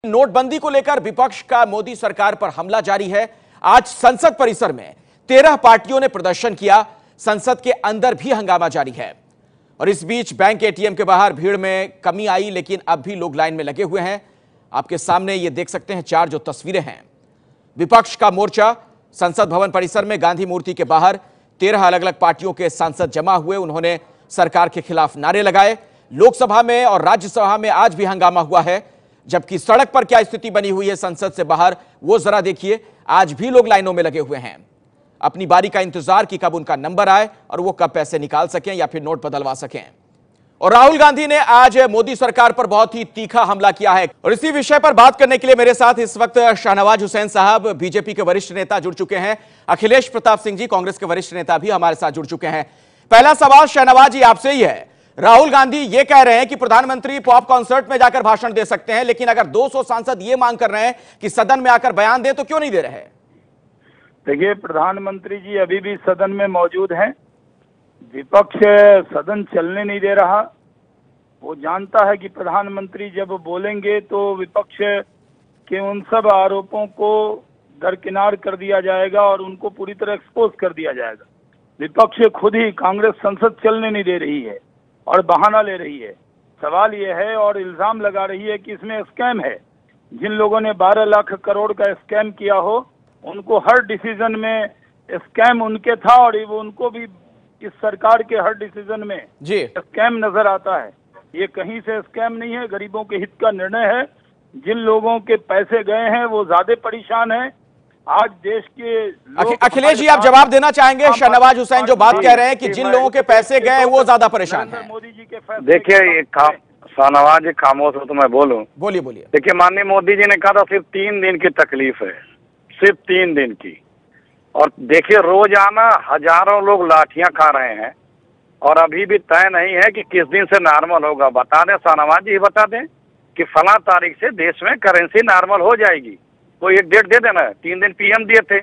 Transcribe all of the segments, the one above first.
नोटबंदी को लेकर विपक्ष का मोदी सरकार पर हमला जारी है। आज संसद परिसर में 13 पार्टियों ने प्रदर्शन किया। संसद के अंदर भी हंगामा जारी है और इस बीच बैंक एटीएम के बाहर भीड़ में कमी आई, लेकिन अब भी लोग लाइन में लगे हुए हैं। आपके सामने ये देख सकते हैं चार जो तस्वीरें हैं। विपक्ष का मोर्चा संसद भवन परिसर में गांधी मूर्ति के बाहर 13 अलग अलग पार्टियों के सांसद जमा हुए। उन्होंने सरकार के खिलाफ नारे लगाए। लोकसभा में और राज्यसभा में आज भी हंगामा हुआ है, जबकि सड़क पर क्या स्थिति बनी हुई है संसद से बाहर वो जरा देखिए। आज भी लोग लाइनों में लगे हुए हैं, अपनी बारी का इंतजार कि कब उनका नंबर आए और वो कब पैसे निकाल सकें या फिर नोट बदलवा सकें। और राहुल गांधी ने आज मोदी सरकार पर बहुत ही तीखा हमला किया है और इसी विषय पर बात करने के लिए मेरे साथ इस वक्त शाहनवाज हुसैन साहब, बीजेपी के वरिष्ठ नेता, जुड़ चुके हैं। अखिलेश प्रताप सिंह जी, कांग्रेस के वरिष्ठ नेता, भी हमारे साथ जुड़ चुके हैं। पहला सवाल शाहनवाज जी आपसे ही है। राहुल गांधी ये कह रहे हैं कि प्रधानमंत्री पॉप कॉन्सर्ट में जाकर भाषण दे सकते हैं, लेकिन अगर 200 सांसद ये मांग कर रहे हैं कि सदन में आकर बयान दें तो क्यों नहीं दे रहे हैं? देखिए, प्रधानमंत्री जी अभी भी सदन में मौजूद हैं। विपक्ष सदन चलने नहीं दे रहा। वो जानता है कि प्रधानमंत्री जब बोलेंगे तो विपक्ष के उन सब आरोपों को दरकिनार कर दिया जाएगा और उनको पूरी तरह एक्सपोज कर दिया जाएगा। विपक्ष खुद ही कांग्रेस संसद चलने नहीं दे रही है और बहाना ले रही है। सवाल यह है और इल्जाम लगा रही है कि इसमें स्कैम है। जिन लोगों ने 12 लाख करोड़ का स्कैम किया हो, उनको हर डिसीजन में स्कैम उनके था और वो उनको भी इस सरकार के हर डिसीजन में जी स्कैम नजर आता है। ये कहीं से स्कैम नहीं है, गरीबों के हित का निर्णय है। जिन लोगों के पैसे गए हैं वो ज्यादा परेशान हैं। आज देश के अखिलेश जी, आप जवाब देना चाहेंगे? शाहनवाज हुसैन जो बात कह रहे हैं कि जिन लोगों के पैसे गए वो ज्यादा परेशान हैं। मोदी जी के फैसले। देखिए, शाहनवाज जी खामोश हो तो मैं बोलूं। बोलिए बोलिए। देखिए, माननीय मोदी जी ने कहा था सिर्फ 3 दिन की तकलीफ है, सिर्फ 3 दिन की। और देखिए, रोजाना हजारों लोग लाठियां खा रहे हैं और अभी भी तय नहीं है कि किस दिन से नॉर्मल होगा। बता दें शाहनवाज जी, बता दें कि फला तारीख से देश में करेंसी नॉर्मल हो जाएगी। कोई एक डेट दे देना है। 3 दिन पीएम दिए थे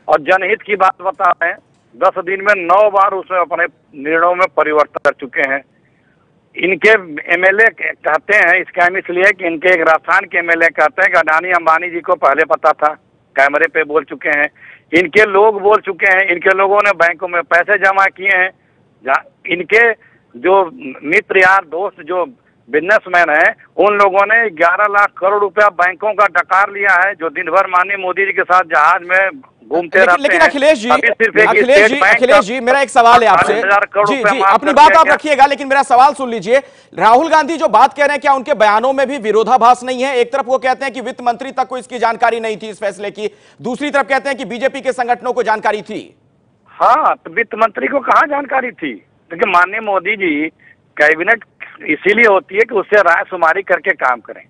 और जनहित की बात बता रहे हैं। 10 दिन में 9 बार उसमें अपने निर्णयों में परिवर्तन कर चुके हैं। इनके एमएलए कहते हैं स्कैम इसलिए कि इनके एक राजस्थान के एमएलए कहते हैं कि अडानी अंबानी जी को पहले पता था, कैमरे पे बोल चुके हैं। इनके लोग बोल चुके हैं, इनके लोगों ने बैंकों में पैसे जमा किए हैं। इनके जो मित्र यार दोस्त जो बिजनेसमैन है, उन लोगों ने 11 लाख करोड़ रुपया बैंकों का डकार लिया है, जो दिन भर माननीय मोदी जी के साथ जहाज में घूमते रहते हैं। लेकिन अखिलेश जी, मेरा एक सवाल है आपसे। जी जी, अपनी बात आप रखिएगा, लेकिन मेरा सवाल सुन लीजिए। राहुल गांधी जो बात कह रहे हैं, क्या उनके बयानों में भी विरोधाभास नहीं है? एक तरफ वो कहते हैं कि वित्त मंत्री तक को इसकी जानकारी नहीं थी, इस फैसले की। दूसरी तरफ कहते हैं कि बीजेपी के संगठनों को जानकारी थी। हाँ, तो वित्त मंत्री को कहाँ जानकारी थी? क्योंकि माननीय मोदी जी कैबिनेट इसीलिए होती है कि उससे राय शुमारी करके काम करें,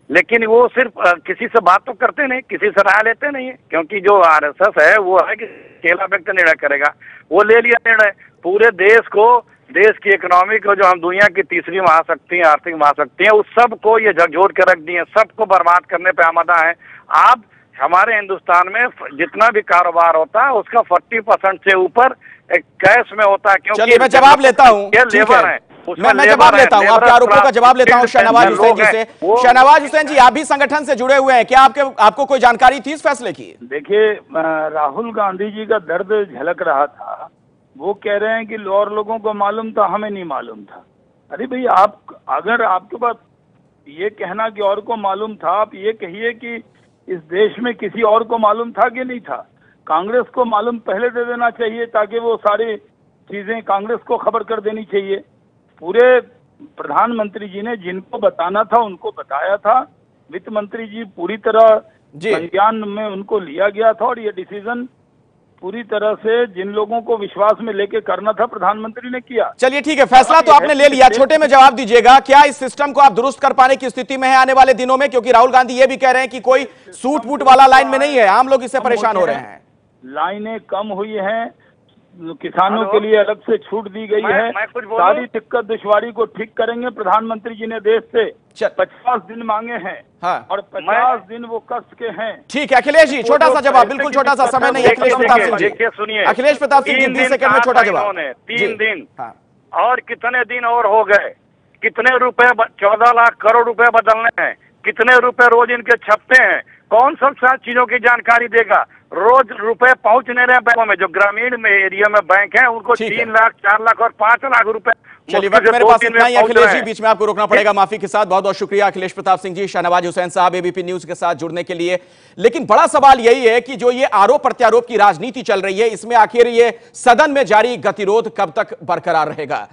लेकिन वो सिर्फ किसी से बात तो करते नहीं, किसी से राय लेते नहीं है। क्योंकि जो आरएसएस है वो है कि अकेला व्यक्ति निर्णय करेगा। वो ले लिया निर्णय, पूरे देश को, देश की इकोनॉमी को, जो हम दुनिया की तीसरी महाशक्ति है, आर्थिक महाशक्ति है, उस सबको ये झकझोर के रख दिए, सबको बर्बाद करने पे आमादा है। आप हमारे हिंदुस्तान में जितना भी कारोबार होता है उसका 40% से ऊपर कैश में होता है। क्योंकि मैं जवाब लेता हूँ, मैं जवाब लेता हूँ, आपके आरोपों का जवाब लेता हूँ शाहनवाज हुसैन जी से। शाहनवाज हुसैन जी, आप भी संगठन से जुड़े हुए हैं, क्या आपको कोई जानकारी थी इस फैसले की? देखिए, राहुल गांधी जी का दर्द झलक रहा था। वो कह रहे हैं कि और लोगों को मालूम था, हमें नहीं मालूम था। अरे भाई, आप अगर आपके पास ये कहना कि और को मालूम था, आप ये कहिए कि इस देश में किसी और को मालूम था कि नहीं था। कांग्रेस को मालूम पहले दे देना चाहिए, ताकि वो सारी चीजें कांग्रेस को खबर कर देनी चाहिए। पूरे प्रधानमंत्री जी ने जिनको बताना था उनको बताया था। वित्त मंत्री जी पूरी तरह संज्ञान में उनको लिया गया था और ये डिसीजन पूरी तरह से जिन लोगों को विश्वास में लेके करना था प्रधानमंत्री ने किया। चलिए ठीक है, फैसला तो आपने ले लिया। छोटे में जवाब दीजिएगा, क्या इस सिस्टम को आप दुरुस्त कर पाने की स्थिति में है आने वाले दिनों में? क्योंकि राहुल गांधी ये भी कह रहे हैं कि कोई सूट बूट वाला लाइन में नहीं है, आम लोग इससे परेशान हो रहे हैं। लाइनें कम हुई हैं, किसानों के लिए अलग से छूट दी गई है। सारी दिक्कत दुश्वारी को ठीक करेंगे। प्रधानमंत्री जी ने देश से 50 दिन मांगे हैं। हाँ। और 50 दिन वो कष्ट के हैं। ठीक है अखिलेश जी, छोटा सा जवाब, बिल्कुल छोटा सा, समय नहीं। अखिलेश प्रताप सिंह जी, सुनिए, अखिलेश प्रताप सिंह जी 20 सेकंड में छोटा जवाब। 3 दिन और कितने दिन और हो गए? कितने रुपए? 14 लाख करोड़ रुपए बदलने हैं। कितने रुपए रोज इनके छपते हैं, कौन सब चीजों की जानकारी देगा। रोज रुपए पहुंच नहीं रहे बैंकों में, जो ग्रामीण में एरिया में बैंक है उनको 3 लाख 4 लाख और 5 लाख रुपए। चलिए, वक्त मेरे पास इतना ही। अखिलेश जी, बीच में आपको रोकना पड़ेगा, माफी के साथ। बहुत बहुत शुक्रिया अखिलेश प्रताप सिंह जी, शाहनवाज हुसैन साहब, एबीपी न्यूज के साथ जुड़ने के लिए। लेकिन बड़ा सवाल यही है कि जो ये आरोप प्रत्यारोप की राजनीति चल रही है, इसमें आखिर ये सदन में जारी गतिरोध कब तक बरकरार रहेगा।